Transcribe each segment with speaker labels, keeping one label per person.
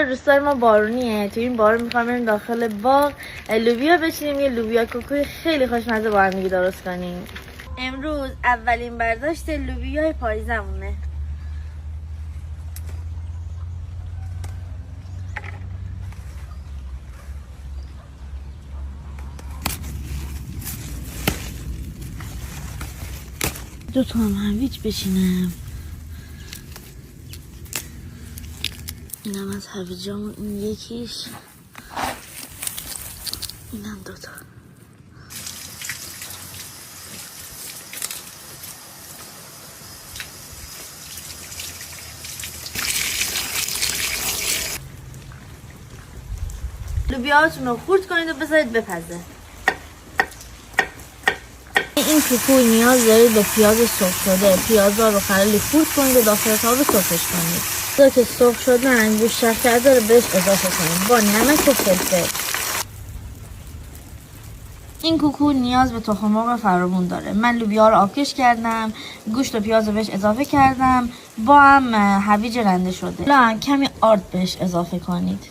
Speaker 1: روستای ما بارونیه. تو این بارون میخوام بریم داخل باغ لوبیا بچینیم، یه لوبیا کوکوی خیلی خوشمزه با هم دیگه درست کنیم. امروز اولین برداشت لوبیای پاییزمونه. دو تا هم هویج بچینم. اینم از هویجامون، این یکیش، اینم دوتا. لوبیاهاتون رو خورد کنید و بذارید بپزه. این کوکو نیاز دارید به پیاز سرخ شده. پیازا رو خیلی خورد کنید و داخل تاول سرخش کنید. تا که سرخ شدن گوشت شکر رو بهش اضافه کنید با نمک و فلفل. این کوکو نیاز به تخم مرغ فراوون داره. من لوبیا رو آبکش کردم، گوشت و پیاز رو بهش اضافه کردم با هم هویج رنده شده. الان کمی آرد بهش اضافه کنید.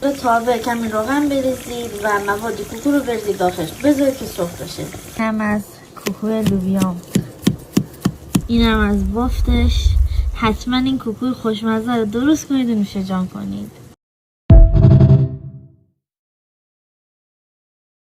Speaker 1: به تاوه کمی روغن بریزید و مواد کوکو رو بریزید داخلش، بذارید که سرخ بشه. اینم از کوکو لوبیام، اینم از بافتش. حتما این کوکوی خوشمزه رو درست کنید و نوش جان کنید.